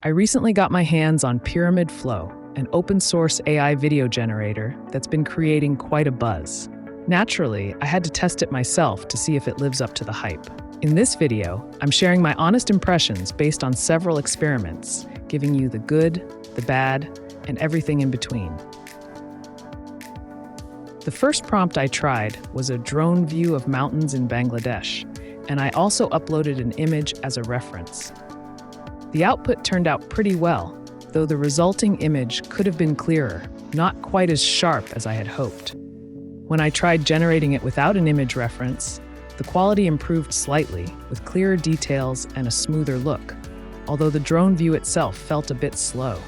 I recently got my hands on Pyramid Flow, an open source AI video generator that's been creating quite a buzz. Naturally, I had to test it myself to see if it lives up to the hype. In this video, I'm sharing my honest impressions based on several experiments, giving you the good, the bad, and everything in between. The first prompt I tried was a drone view of mountains in Bangladesh, and I also uploaded an image as a reference. The output turned out pretty well, though the resulting image could have been clearer, not quite as sharp as I had hoped. When I tried generating it without an image reference, the quality improved slightly, with clearer details and a smoother look, although the drone view itself felt a bit slow.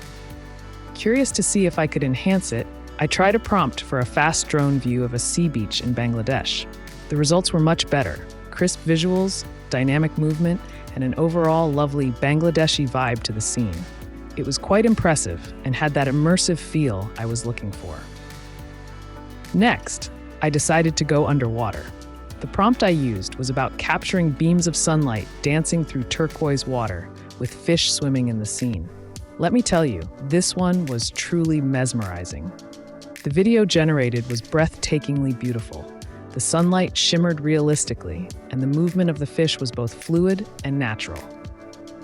Curious to see if I could enhance it, I tried a prompt for a fast drone view of a sea beach in Bangladesh. The results were much better: crisp visuals, dynamic movement, and an overall lovely Bangladeshi vibe to the scene. It was quite impressive and had that immersive feel I was looking for. Next, I decided to go underwater. The prompt I used was about capturing beams of sunlight dancing through turquoise water, with fish swimming in the scene. Let me tell you, this one was truly mesmerizing. The video generated was breathtakingly beautiful. The sunlight shimmered realistically, and the movement of the fish was both fluid and natural.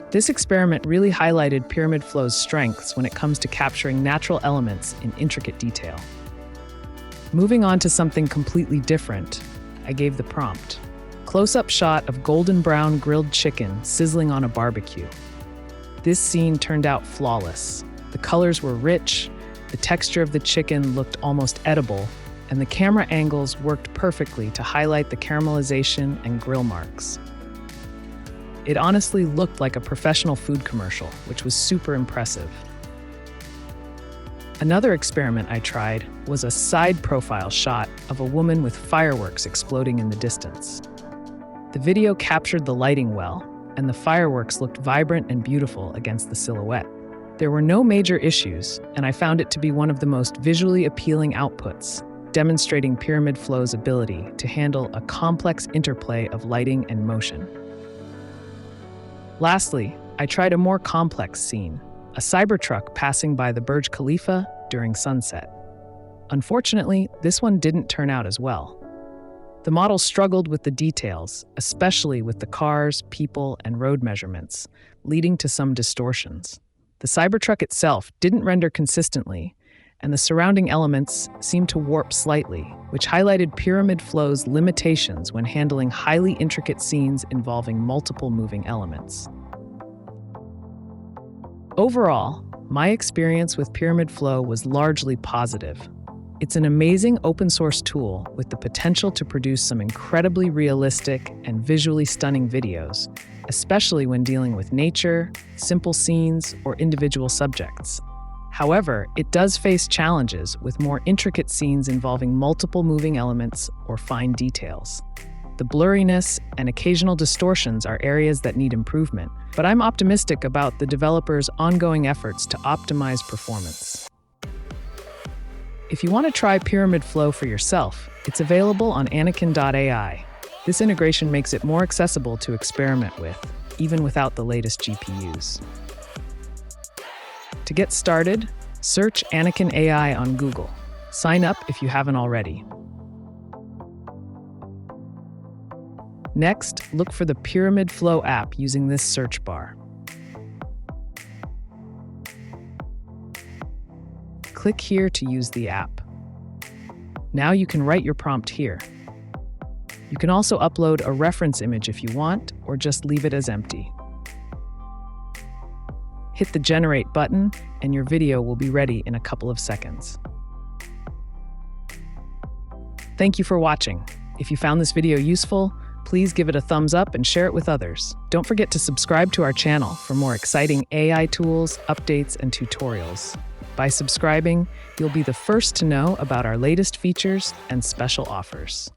This experiment really highlighted Pyramid Flow's strengths when it comes to capturing natural elements in intricate detail. Moving on to something completely different, I gave the prompt: close-up shot of golden brown grilled chicken sizzling on a barbecue. This scene turned out flawless. The colors were rich, the texture of the chicken looked almost edible, and the camera angles worked perfectly to highlight the caramelization and grill marks. It honestly looked like a professional food commercial, which was super impressive. Another experiment I tried was a side profile shot of a woman with fireworks exploding in the distance. The video captured the lighting well, and the fireworks looked vibrant and beautiful against the silhouette. There were no major issues, and I found it to be one of the most visually appealing outputs, demonstrating Pyramid Flow's ability to handle a complex interplay of lighting and motion. Lastly, I tried a more complex scene: a Cybertruck passing by the Burj Khalifa during sunset. Unfortunately, this one didn't turn out as well. The model struggled with the details, especially with the cars, people, and road measurements, leading to some distortions. The Cybertruck itself didn't render consistently, and the surrounding elements seemed to warp slightly, which highlighted Pyramid Flow's limitations when handling highly intricate scenes involving multiple moving elements. Overall, my experience with Pyramid Flow was largely positive. It's an amazing open-source tool with the potential to produce some incredibly realistic and visually stunning videos, especially when dealing with nature, simple scenes, or individual subjects. However, it does face challenges with more intricate scenes involving multiple moving elements or fine details. The blurriness and occasional distortions are areas that need improvement, but I'm optimistic about the developer's ongoing efforts to optimize performance. If you want to try Pyramid Flow for yourself, it's available on Anakin.ai. This integration makes it more accessible to experiment with, even without the latest GPUs. To get started, search Anakin AI on Google. Sign up if you haven't already. Next, look for the Pyramid Flow app using this search bar. Click here to use the app. Now you can write your prompt here. You can also upload a reference image if you want, or just leave it as empty. Hit the Generate button, and your video will be ready in a couple of seconds. Thank you for watching. If you found this video useful, please give it a thumbs up and share it with others. Don't forget to subscribe to our channel for more exciting AI tools, updates, and tutorials. By subscribing, you'll be the first to know about our latest features and special offers.